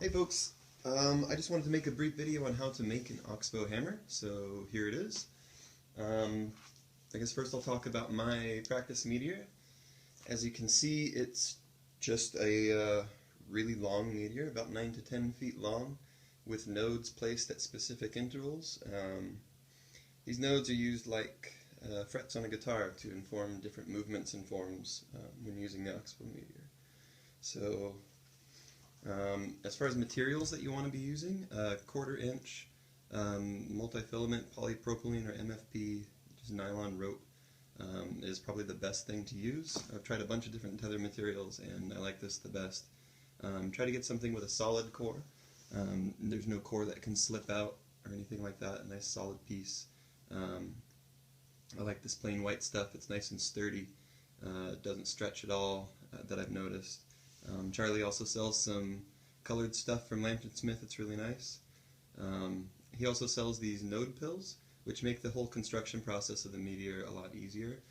Hey folks, I just wanted to make a brief video on how to make an Oxbow hammer, so here it is. I guess first I'll talk about my practice meteor. As you can see, it's just a really long meteor, about 9 to 10 feet long, with nodes placed at specific intervals. These nodes are used like frets on a guitar to inform different movements and forms when using the Oxbow Meteor. So, as far as materials that you want to be using, 1/4 inch multi-filament polypropylene or MFP, just nylon rope, is probably the best thing to use. I've tried a bunch of different tether materials and I like this the best. Try to get something with a solid core. There's no core that can slip out or anything like that, a nice solid piece. I like this plain white stuff, it's nice and sturdy, it doesn't stretch at all that I've noticed. Charlie also sells some colored stuff from Lantern Smith, it's really nice. He also sells these node pills, which make the whole construction process of the meteor a lot easier.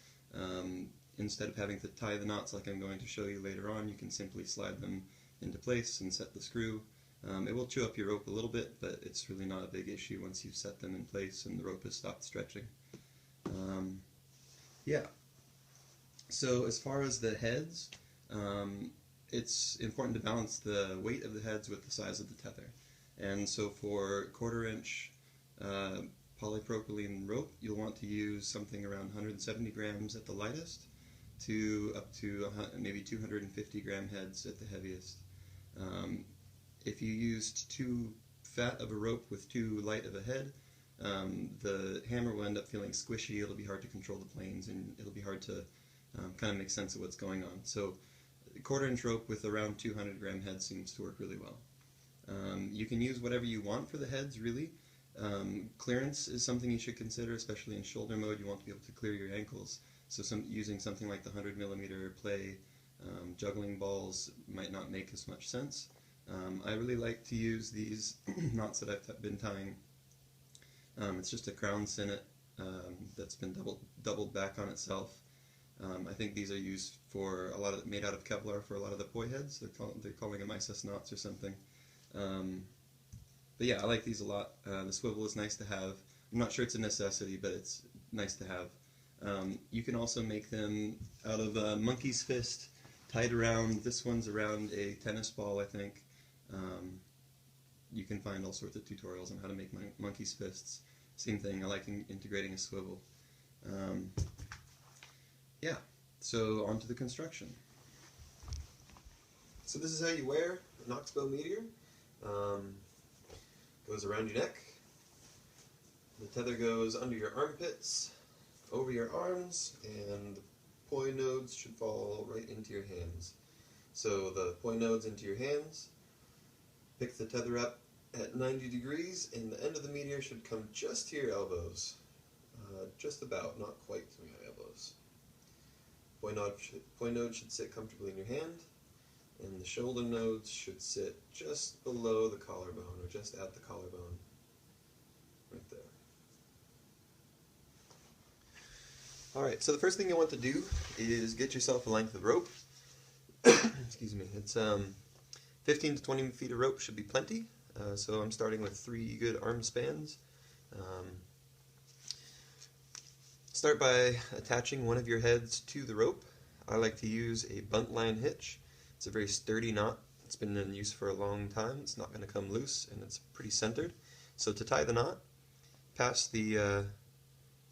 Instead of having to tie the knots like I'm going to show you later on, you can simply slide them into place and set the screw. It will chew up your rope a little bit, but it's really not a big issue once you've set them in place and the rope has stopped stretching. Yeah. So as far as the heads, it's important to balance the weight of the heads with the size of the tether. And so for 1/4 inch polypropylene rope, you'll want to use something around 170 grams at the lightest to up to maybe 250 gram heads at the heaviest. If you used too fat of a rope with too light of a head, the hammer will end up feeling squishy, it'll be hard to control the planes, and it'll be hard to kind of make sense of what's going on. So 1/4 inch rope with around 200 gram head seems to work really well. You can use whatever you want for the heads, really. Clearance is something you should consider, especially in shoulder mode. You want to be able to clear your ankles. So using something like the 100mm play juggling balls might not make as much sense. I really like to use these knots that I've been tying. It's just a crown sinnet that's been doubled back on itself. I think these are used for a lot of, made out of Kevlar for a lot of the poi heads. They're calling them ISIS knots or something. But yeah, I like these a lot. The swivel is nice to have. I'm not sure it's a necessity, but it's nice to have. You can also make them out of a monkey's fist tied around, this one's around a tennis ball, I think. You can find all sorts of tutorials on how to make monkey's fists. Same thing, I like integrating a swivel. Yeah, so on to the construction. So this is how you wear an Oxbow Meteor. Goes around your neck. The tether goes under your armpits, over your arms, and the poi nodes should fall right into your hands. So the poi nodes into your hands, pick the tether up at 90 degrees, and the end of the meteor should come just to your elbows. Just about, not quite to your elbows. Poi node should sit comfortably in your hand, and the shoulder nodes should sit just below the collarbone, or just at the collarbone, right there. Alright, so the first thing you want to do is get yourself a length of rope. Excuse me, it's 15 to 20 feet of rope should be plenty, so I'm starting with 3 good arm spans. Start by attaching one of your heads to the rope. I like to use a bunt line hitch. It's a very sturdy knot. It's been in use for a long time. It's not going to come loose, and it's pretty centered. So to tie the knot, pass the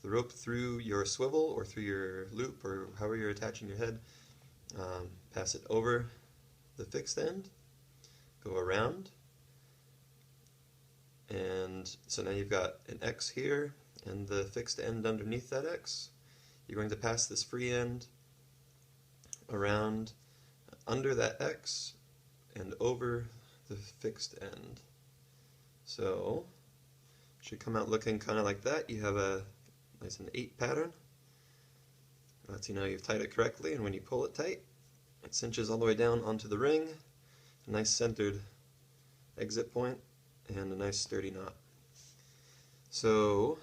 rope through your swivel or through your loop or however you're attaching your head. Pass it over the fixed end, go around, and so now you've got an X here and the fixed end underneath that X. You're going to pass this free end around under that X and over the fixed end. So it should come out looking kind of like that. You have a nice an 8 pattern. Lets you know you've tied it correctly, and when you pull it tight, it cinches all the way down onto the ring. A nice centered exit point and a nice sturdy knot. So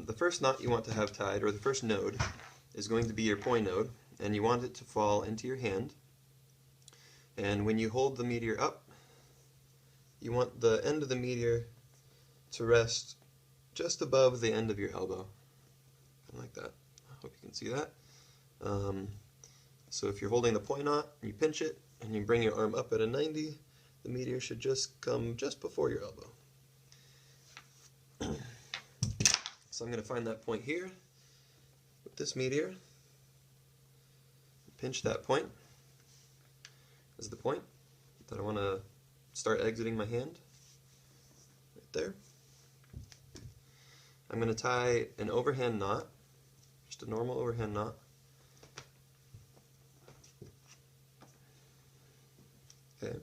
the first knot you want to have tied, or the first node, is going to be your poi node, and you want it to fall into your hand. And when you hold the meteor up, you want the end of the meteor to rest just above the end of your elbow, like that. I hope you can see that. So if you're holding the point knot, and you pinch it, and you bring your arm up at a 90, the meteor should just come just before your elbow. So I'm going to find that point here with this meteor, pinch that point as the point that I want to start exiting my hand, right there. I'm going to tie an overhand knot, just a normal overhand knot. Okay,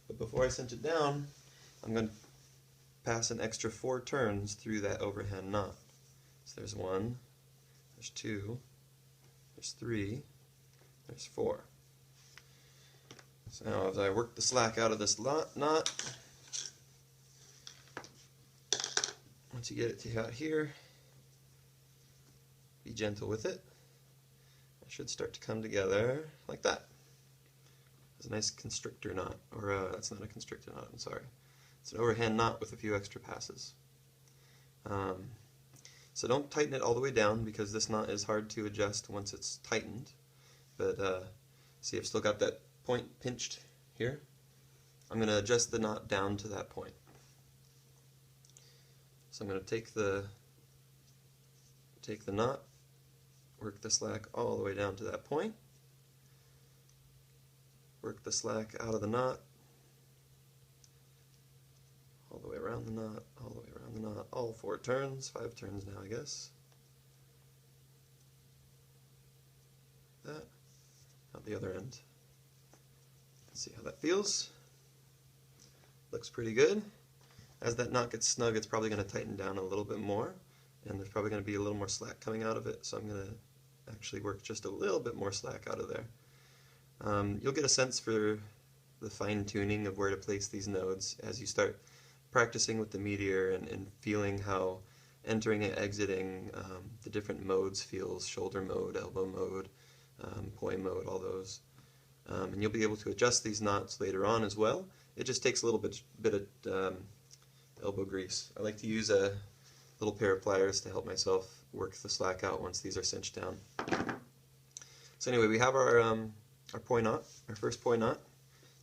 but before I cinch it down, I'm going to pass an extra 4 turns through that overhand knot. So there's 1, there's 2, there's 3, there's 4. So now as I work the slack out of this knot, once you get it to out here, be gentle with it. It should start to come together like that. It's a nice constrictor knot, or that's not a constrictor knot, I'm sorry. It's an overhand knot with a few extra passes. So don't tighten it all the way down, because this knot is hard to adjust once it's tightened. But see, I've still got that point pinched here. I'm going to adjust the knot down to that point. So I'm going to take the knot, work the slack all the way down to that point, work the slack out of the knot, all the way around the knot, all the way around the knot, all 4 turns, 5 turns now I guess. That, out the other end. Let's see how that feels. Looks pretty good. As that knot gets snug, it's probably going to tighten down a little bit more, and there's probably going to be a little more slack coming out of it, so I'm going to actually work just a little bit more slack out of there. You'll get a sense for the fine-tuning of where to place these nodes as you start practicing with the meteor and feeling how entering and exiting the different modes feels, shoulder mode, elbow mode, poi mode, all those. And you'll be able to adjust these knots later on as well. It just takes a little bit of elbow grease. I like to use a little pair of pliers to help myself work the slack out once these are cinched down. So anyway, we have our poi knot, our first poi knot.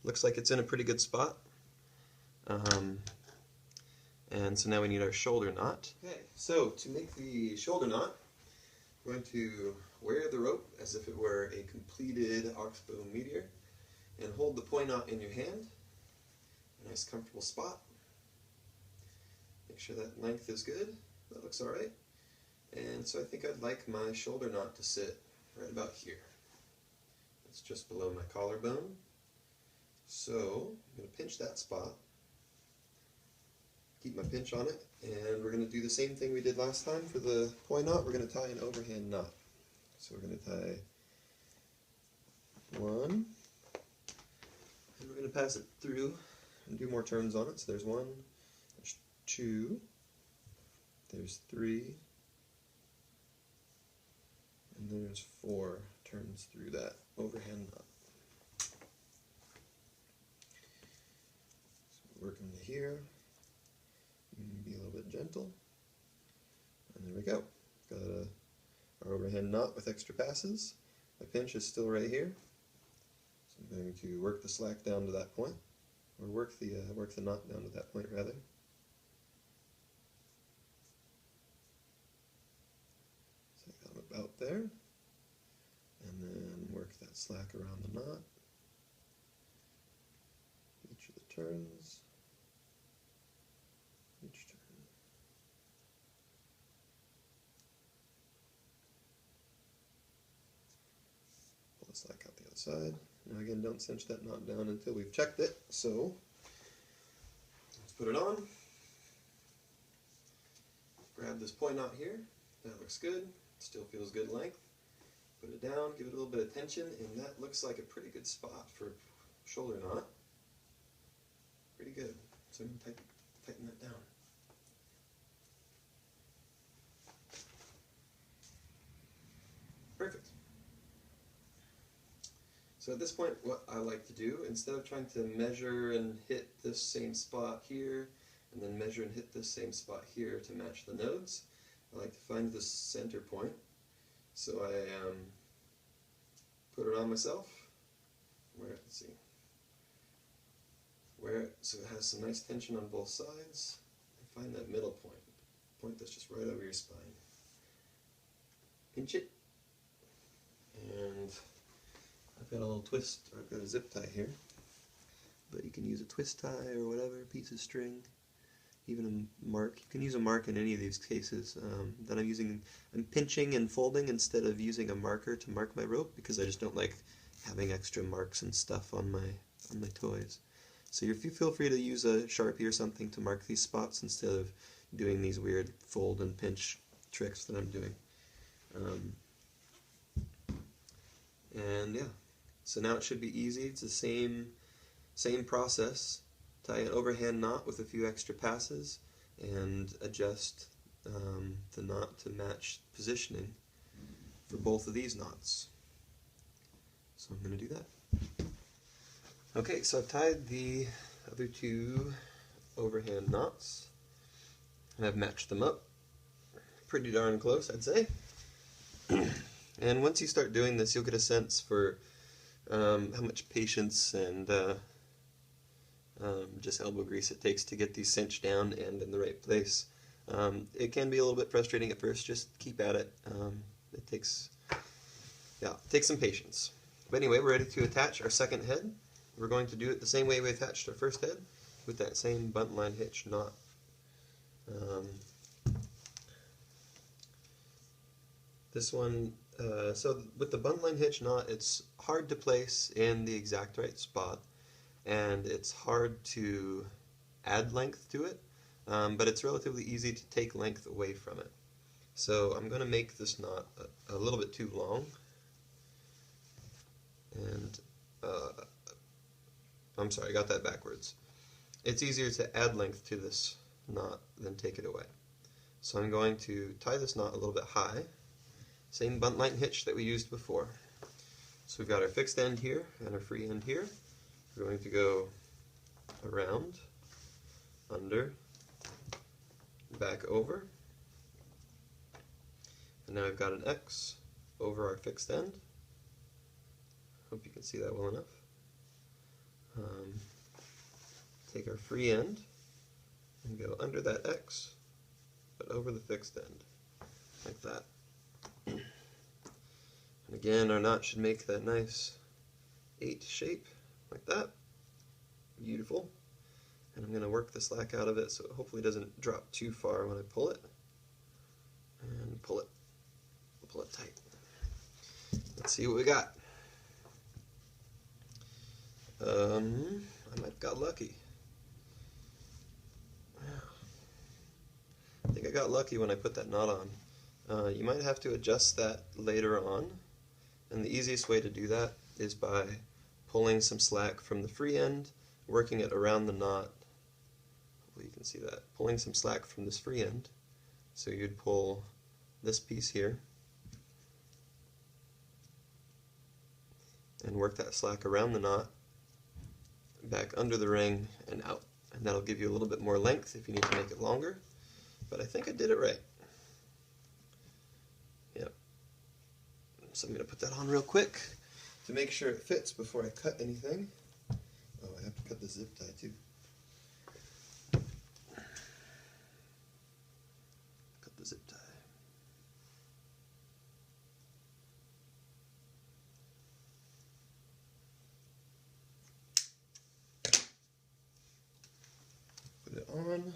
Looks like it's in a pretty good spot. And so now we need our shoulder knot. Okay, so to make the shoulder knot, we're going to wear the rope as if it were a completed Oxbow Meteor, and hold the poi knot in your hand, a nice comfortable spot. Make sure that length is good. That looks alright. And so I think I'd like my shoulder knot to sit right about here. It's just below my collarbone. So I'm going to pinch that spot, keep my pinch on it, and we're going to do the same thing we did last time for the poi knot. We're going to tie an overhand knot. So we're going to tie 1, and we're going to pass it through and do more turns on it. So there's 1, there's 2, there's 3, and there's 4 turns through that overhand knot. So working to here, be a little bit gentle, and there we go. Got our overhand knot with extra passes. My pinch is still right here, so I'm going to work the slack down to that point, or work the knot down to that point rather. So I got them about there, and then work that slack around the knot. Each of the turns. Each turn. Pull the slack out the other side. Now again, don't cinch that knot down until we've checked it, so let's put it on. Grab this poi knot here. That looks good. Still feels good length. Put it down, give it a little bit of tension, and that looks like a pretty good spot for a shoulder knot. Pretty good. So I'm going to tighten that down. Perfect. So at this point, what I like to do, instead of trying to measure and hit this same spot here, and then measure and hit this same spot here to match the nodes, I like to find the center point. So I put it on myself, let's see, so it has some nice tension on both sides, and find that middle point that's just right over your spine. Pinch it, and I've got a little twist, or I've got a zip tie here, but you can use a twist tie or whatever, piece of string, even a mark. You can use a mark in any of these cases. That I'm pinching and folding instead of using a marker to mark my rope, because I just don't like having extra marks and stuff on my toys. So you feel free to use a Sharpie or something to mark these spots instead of doing these weird fold and pinch tricks that I'm doing. And yeah, so now it should be easy. It's the same process. Tie an overhand knot with a few extra passes and adjust the knot to match positioning for both of these knots. So I'm going to do that. Okay, so I've tied the other two overhand knots and I've matched them up pretty darn close, I'd say. And once you start doing this, you'll get a sense for how much patience and just elbow grease it takes to get these cinched down and in the right place. It can be a little bit frustrating at first. Just keep at it. It takes some patience. But anyway, we're ready to attach our second head. We're going to do it the same way we attached our first head, with that same buntline hitch knot. This one, so with the buntline hitch knot, it's hard to place in the exact right spot, and it's hard to add length to it, but it's relatively easy to take length away from it. So I'm going to make this knot a little bit too long, and I'm sorry, I got that backwards. It's easier to add length to this knot than take it away. So I'm going to tie this knot a little bit high, same buntline hitch that we used before. So we've got our fixed end here and our free end here. We're going to go around, under, back over, and now I've got an X over our fixed end. Hope you can see that well enough. Take our free end and go under that X, but over the fixed end, like that. And again, our knot should make that nice 8 shape, like that. Beautiful. And I'm going to work the slack out of it so it hopefully doesn't drop too far when I pull it. And pull it. Pull it tight. Let's see what we got. I might have got lucky. I think I got lucky when I put that knot on. You might have to adjust that later on, and the easiest way to do that is by pulling some slack from the free end, working it around the knot. Hopefully you can see that. Pulling some slack from this free end. So you'd pull this piece here and work that slack around the knot, back under the ring and out. And that'll give you a little bit more length if you need to make it longer. But I think I did it right. Yep. So I'm going to put that on real quick to make sure it fits before I cut anything. Oh, I have to cut the zip tie too. Cut the zip tie. Put it on.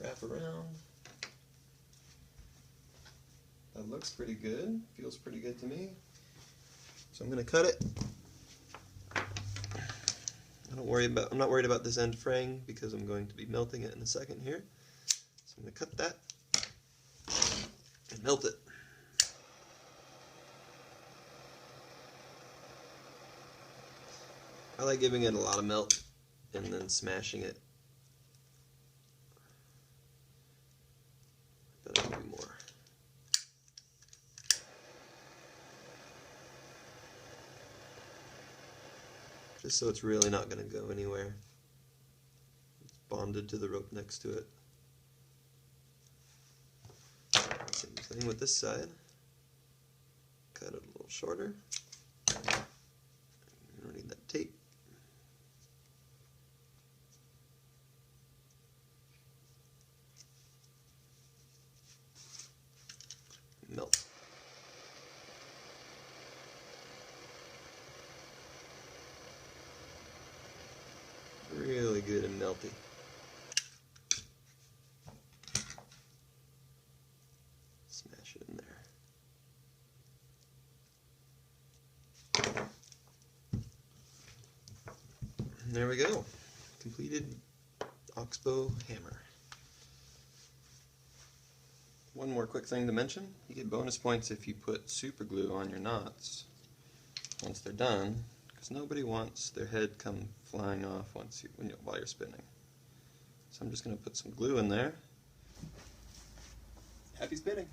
Wrap around. That looks pretty good. Feels pretty good to me. So I'm going to cut it. I'm not worried about this end fraying because I'm going to be melting it in a second here. So I'm going to cut that and melt it. I like giving it a lot of melt and then smashing it. But I'll do more. just so it's really not going to go anywhere. It's bonded to the rope next to it. Same thing with this side. Cut it a little shorter. You don't need that tape. Melt. Really good and melty. Smash it in there. And there we go. Completed Oxbow hammer. One more quick thing to mention, you get bonus points if you put super glue on your knots once they're done, because nobody wants their head come flying off while you're spinning. So I'm just going to put some glue in there. Happy spinning!